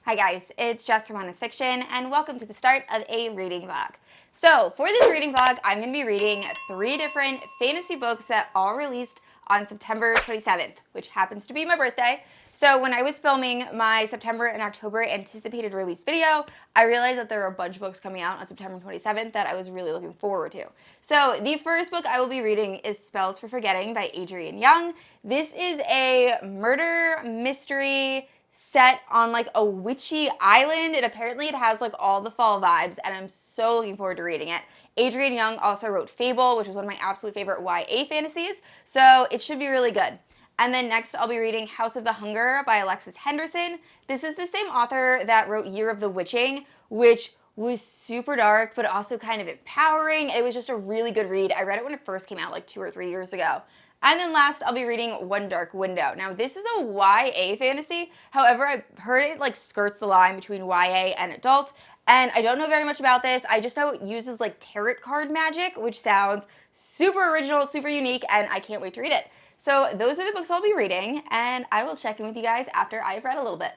Hi guys, it's Jess from Honest Fiction, and welcome to the start of a reading vlog. So for this reading vlog, I'm going to be reading 3 different fantasy books that all released on September 27th, which happens to be my birthday. So when I was filming my September and October anticipated release video, I realized that there are a bunch of books coming out on September 27th that I was really looking forward to. So the first book I will be reading is Spells for Forgetting by Adrienne Young. This is a murder mystery set on like a witchy island, and apparently it has like all the fall vibes, and I'm so looking forward to reading it. Adrienne Young also wrote Fable, which is one of my absolute favorite YA fantasies, so it should be really good. And then next I'll be reading House of the Hunger by Alexis Henderson. This is the same author that wrote Year of the Witching, which was super dark but also kind of empowering. It was just a really good read. I read it when it first came out like 2 or 3 years ago. And then last, I'll be reading One Dark Window. Now, this is a YA fantasy. However, I've heard it like skirts the line between YA and adult, and I don't know very much about this. I just know it uses like tarot card magic, which sounds super original, super unique, and I can't wait to read it. So those are the books I'll be reading, and I will check in with you guys after I've read a little bit.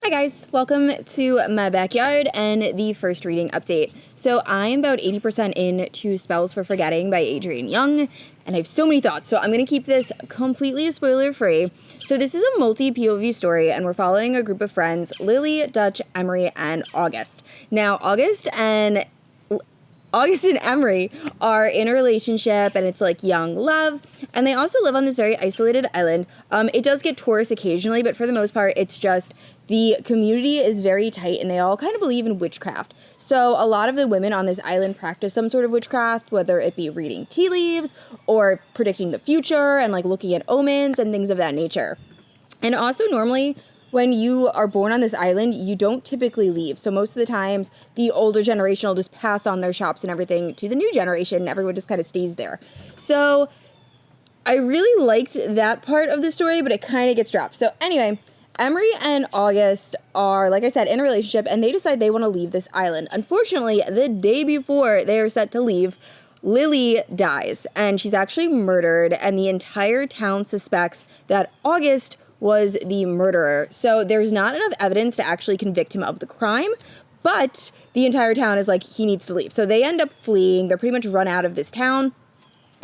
Hi guys, welcome to my backyard and the first reading update. So I'm about 80% into Spells for Forgetting by Adrienne Young, and I have so many thoughts, so I'm going to keep this completely spoiler-free. So this is a multi-POV story, and we're following a group of friends, Lily, Dutch, Emery, and August. Now, August and Emery are in a relationship, and it's like young love, and they also live on this very isolated island. It does get tourists occasionally, but for the most part, it's just the community is very tight, and they all kind of believe in witchcraft. So a lot of the women on this island practice some sort of witchcraft, whether it be reading tea leaves or predicting the future and like looking at omens and things of that nature. And also normally when you are born on this island, you don't typically leave. So most of the times the older generation will just pass on their shops and everything to the new generation, and everyone just kind of stays there. So I really liked that part of the story, but it kind of gets dropped. So anyway, Emery and August are, like I said, in a relationship, and they decide they want to leave this island. Unfortunately, the day before they are set to leave, Lily dies, and she's actually murdered, and the entire town suspects that August was the murderer. So there's not enough evidence to actually convict him of the crime, but the entire town is like, he needs to leave. So they end up fleeing. They're pretty much run out of this town,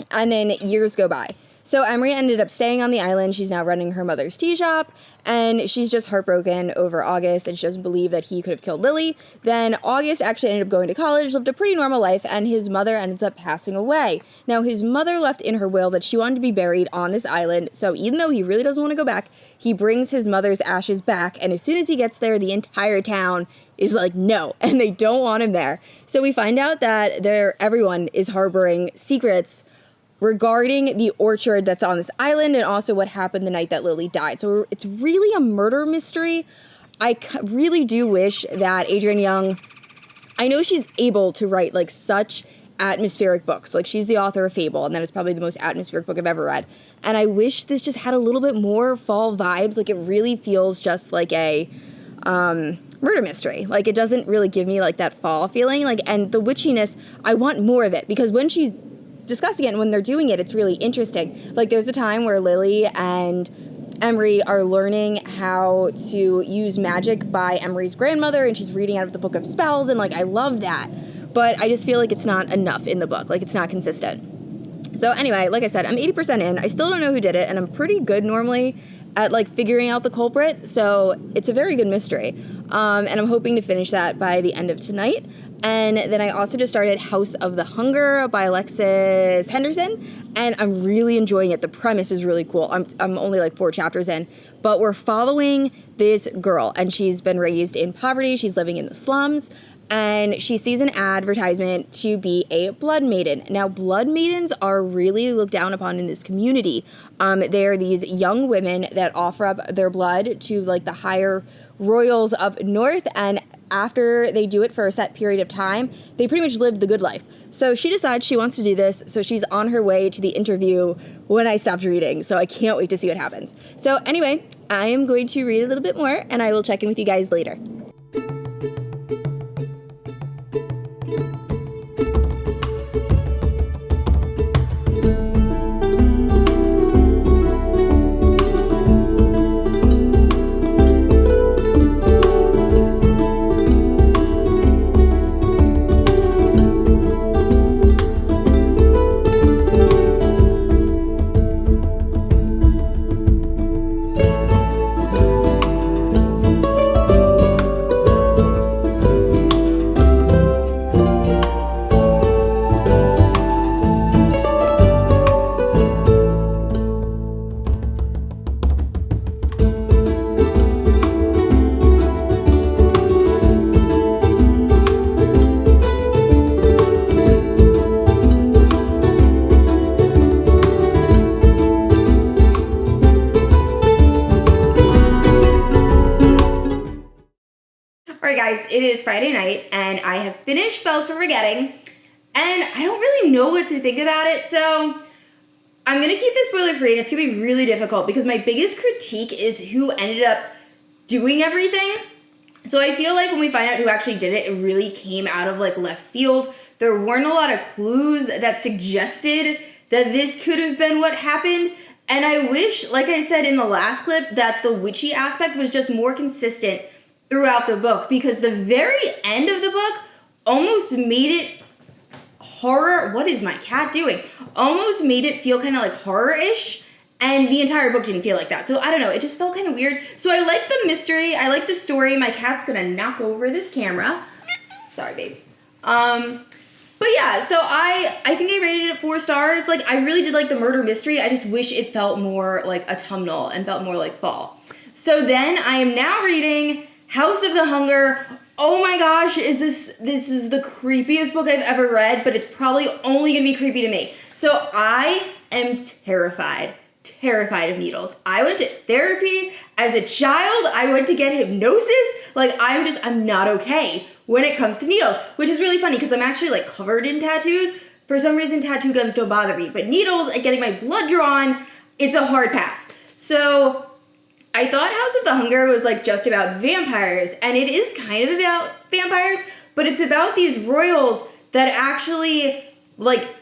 and then years go by. So Emery ended up staying on the island. She's now running her mother's tea shop, and she's just heartbroken over August, and she doesn't believe that he could have killed Lily. Then August actually ended up going to college, lived a pretty normal life, and his mother ends up passing away. Now, his mother left in her will that she wanted to be buried on this island, so even though he really doesn't want to go back, he brings his mother's ashes back, and as soon as he gets there, the entire town is like, no, and they don't want him there. So we find out that everyone is harboring secrets regarding the orchard that's on this island, and also what happened the night that Lily died. So it's really a murder mystery. I really do wish that Adrienne Young, I know she's able to write like such atmospheric books. Like, she's the author of Fable, and that is probably the most atmospheric book I've ever read. And I wish this just had a little bit more fall vibes. Like, it really feels just like a murder mystery. Like, it doesn't really give me like that fall feeling. Like, and the witchiness, I want more of it, because when she's discussing it and when they're doing it, it's really interesting. Like, there's a time where Lily and Emery are learning how to use magic by Emery's grandmother, and she's reading out of the Book of Spells, and like, I love that, but I just feel like it's not enough in the book. Like, it's not consistent. So anyway, like I said, I'm 80% in. I still don't know who did it, and I'm pretty good normally at like figuring out the culprit, so it's a very good mystery, and I'm hoping to finish that by the end of tonight. And then I also just started House of the Hunger by Alexis Henderson, and I'm really enjoying it. The premise is really cool. I'm only like 4 chapters in, but we're following this girl, and she's been raised in poverty. She's living in the slums, and she sees an advertisement to be a blood maiden. Now, blood maidens are really looked down upon in this community. They're these young women that offer up their blood to like the higher royals up north, and after they do it for a set period of time, they pretty much live the good life. So she decides she wants to do this, so she's on her way to the interview when I stopped reading, so I can't wait to see what happens. So anyway, I am going to read a little bit more, and I will check in with you guys later. guys, it is Friday night, and I have finished Spells for Forgetting, and I don't really know what to think about it, so I'm going to keep this spoiler-free, and it's going to be really difficult, because my biggest critique is who ended up doing everything. So I feel like when we find out who actually did it, it really came out of, like, left field. There weren't a lot of clues that suggested that this could have been what happened, and I wish, like I said in the last clip, that the witchy aspect was just more consistent throughout the book, because the very end of the book almost made it horror. What is my cat doing? Almost made it feel kind of like horror-ish, and the entire book didn't feel like that. So I don't know, it just felt kind of weird. So I like the mystery, I like the story. My cat's gonna knock over this camera. Sorry, babes. But yeah, so I think I rated it 4 stars. Like, I really did like the murder mystery. I just wish it felt more like autumnal and felt more like fall. So then I am now reading House of the Hunger. Oh my gosh, this is the creepiest book I've ever read, but it's probably only gonna be creepy to me. So I am terrified of needles. I went to therapy as a child. I went to get hypnosis. Like, I'm not okay when it comes to needles, which is really funny because I'm actually like covered in tattoos. For some reason, tattoo guns don't bother me, but needles and getting my blood drawn, it's a hard pass. So I thought House of the Hunger was like just about vampires, and it is kind of about vampires, but it's about these royals that actually like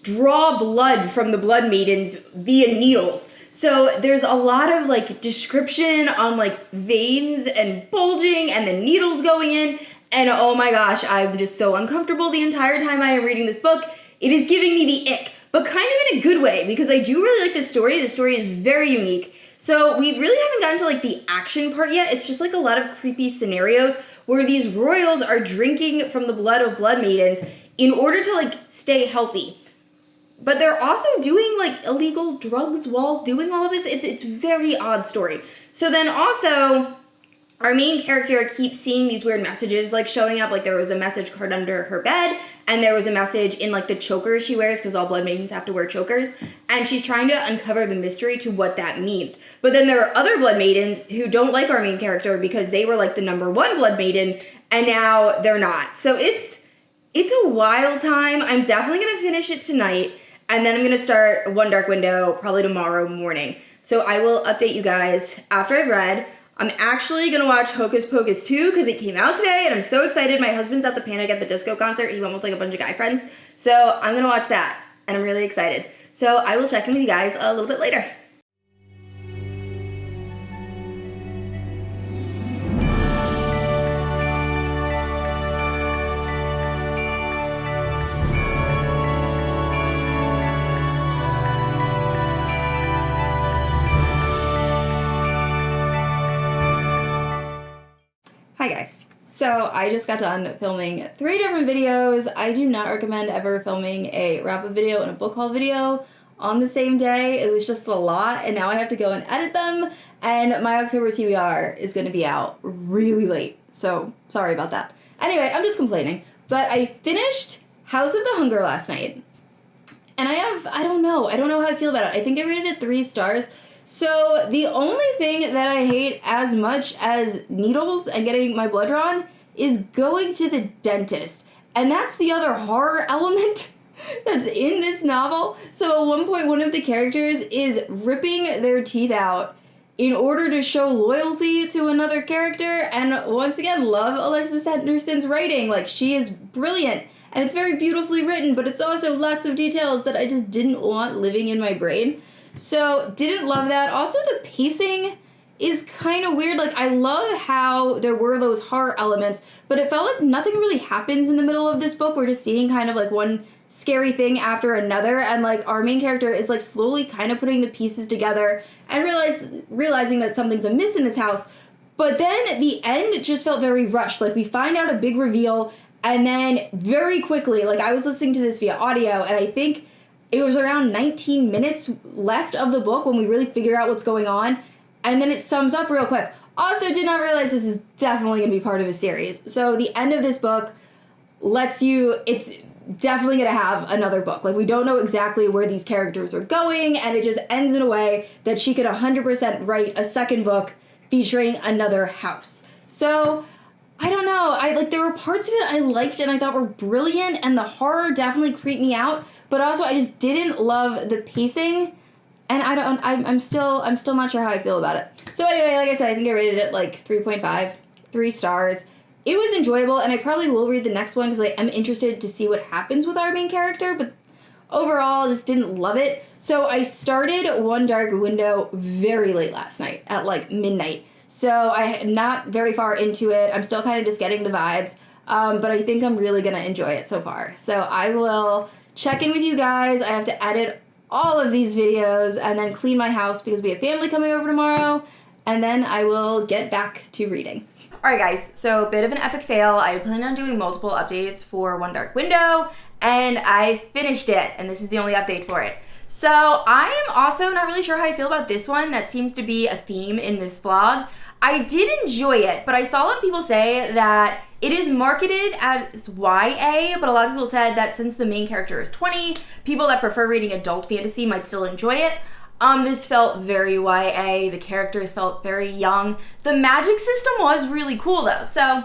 draw blood from the blood maidens via needles. So there's a lot of like description on like veins and bulging and the needles going in. And oh my gosh, I'm just so uncomfortable the entire time I am reading this book. It is giving me the ick, but kind of in a good way, because I do really like the story. The story is very unique. So we really haven't gotten to like the action part yet. It's just like a lot of creepy scenarios where these royals are drinking from the blood of blood maidens in order to like stay healthy. But they're also doing like illegal drugs while doing all of this. It's very odd story. So then also our main character keeps seeing these weird messages like showing up. Like there was a message card under her bed, and there was a message in like the chokers she wears, because all blood maidens have to wear chokers. And she's trying to uncover the mystery to what that means. But then there are other blood maidens who don't like our main character because they were like the #1 blood maiden, and now they're not. So it's a wild time. I'm definitely gonna finish it tonight. And then I'm going to start One Dark Window probably tomorrow morning. So I will update you guys after I've read. I'm actually going to watch Hocus Pocus 2 because it came out today, and I'm so excited. My husband's at the Panic at the Disco concert. He went with like a bunch of guy friends. So I'm going to watch that, and I'm really excited. So I will check in with you guys a little bit later. Hi guys. So I just got done filming 3 different videos. I do not recommend ever filming a wrap-up video and a book haul video on the same day. It was just a lot, and now I have to go and edit them, and my October TBR is going to be out really late. So sorry about that. Anyway, I'm just complaining. But I finished House of the Hunger last night, and I don't know how I feel about it. I think I rated it 3 stars. So the only thing that I hate as much as needles and getting my blood drawn is going to the dentist. And that's the other horror element that's in this novel. So at one point, one of the characters is ripping their teeth out in order to show loyalty to another character. And once again, love Alexis Henderson's writing. Like, she is brilliant. And it's very beautifully written, but it's also lots of details that I just didn't want living in my brain. So, didn't love that. Also, the pacing is kind of weird. Like, I love how there were those horror elements, but it felt like nothing really happens in the middle of this book. We're just seeing kind of like one scary thing after another, and like our main character is like slowly kind of putting the pieces together and realizing that something's amiss in this house. But then the end just felt very rushed. Like, we find out a big reveal, and then very quickly, like, I was listening to this via audio, and I think it was around 19 minutes left of the book when we really figure out what's going on, and then it sums up real quick. Also, did not realize this is definitely going to be part of a series. So the end of this book it's definitely going to have another book. Like, we don't know exactly where these characters are going, and it just ends in a way that she could 100% write a second book featuring another house. So I don't know. There were parts of it I liked and I thought were brilliant, and the horror definitely creeped me out, but also I just didn't love the pacing, and I'm still not sure how I feel about it. So anyway, like I said, I think I rated it like 3.5, 3 stars. It was enjoyable, and I probably will read the next one because I'm interested to see what happens with our main character, but overall, just didn't love it. So I started One Dark Window very late last night at like midnight. So I am not very far into it. I'm still kind of just getting the vibes, but I think I'm really going to enjoy it so far. So I will check in with you guys. I have to edit all of these videos and then clean my house because we have family coming over tomorrow, and then I will get back to reading. Alright guys, so a bit of an epic fail. I planned on doing multiple updates for One Dark Window, and I finished it, and this is the only update for it. So I am also not really sure how I feel about this one. That seems to be a theme in this vlog. I did enjoy it, but I saw a lot of people say that it is marketed as YA, but a lot of people said that since the main character is 20, people that prefer reading adult fantasy might still enjoy it. This felt very YA, the characters felt very young. The magic system was really cool though. So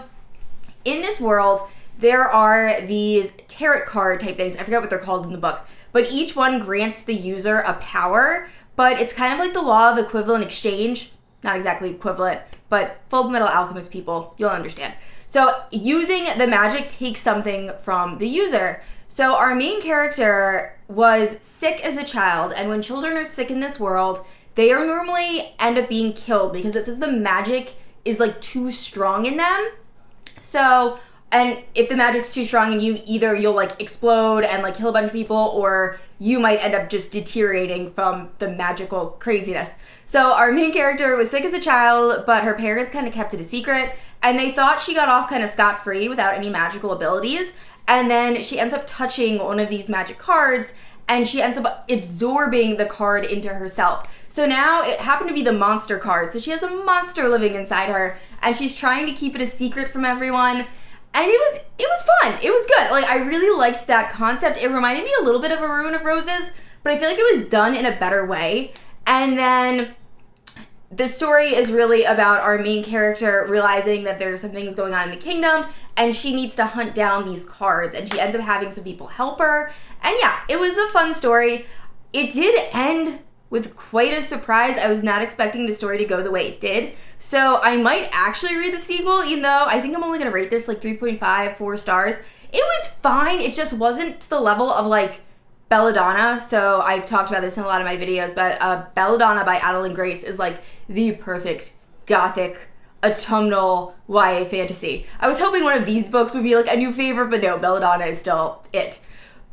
in this world, there are these tarot card type things. I forget what they're called in the book, but each one grants the user a power, but it's kind of like the law of equivalent exchange. Not exactly equivalent, but Full Metal Alchemist people, you'll understand. So using the magic takes something from the user. So our main character was sick as a child, and when children are sick in this world, they are normally end up being killed because it says the magic is like too strong in them. So, and if the magic's too strong in you, either you'll like explode and like kill a bunch of people, or you might end up just deteriorating from the magical craziness. So our main character was sick as a child, but her parents kind of kept it a secret, and they thought she got off kind of scot-free without any magical abilities. And then she ends up touching one of these magic cards, and she ends up absorbing the card into herself. So now it happened to be the monster card. So she has a monster living inside her, and she's trying to keep it a secret from everyone. And it was fun. It was good. Like, I really liked that concept. It reminded me a little bit of A Ruin of Roses, but I feel like it was done in a better way. And then the story is really about our main character realizing that there's some things going on in the kingdom, and she needs to hunt down these cards, and she ends up having some people help her. And yeah, it was a fun story. It did end with quite a surprise. I was not expecting the story to go the way it did. So I might actually read the sequel, even though I think I'm only gonna rate this like 3.5, 4 stars. It was fine. It just wasn't to the level of like Belladonna. So I've talked about this in a lot of my videos, but Belladonna by Adeline Grace is like the perfect gothic autumnal YA fantasy. I was hoping one of these books would be like a new favorite, but no, Belladonna is still it.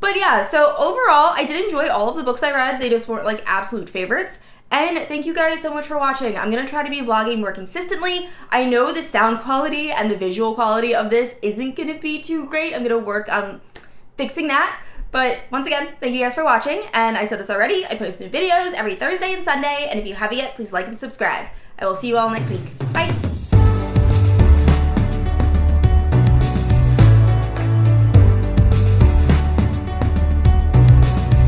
But yeah, so overall, I did enjoy all of the books I read. They just weren't like absolute favorites. And thank you guys so much for watching. I'm gonna try to be vlogging more consistently. I know the sound quality and the visual quality of this isn't gonna be too great. I'm gonna work on fixing that. But once again, thank you guys for watching. And I said this already, I post new videos every Thursday and Sunday. And if you haven't yet, please like and subscribe. I will see you all next week. Bye.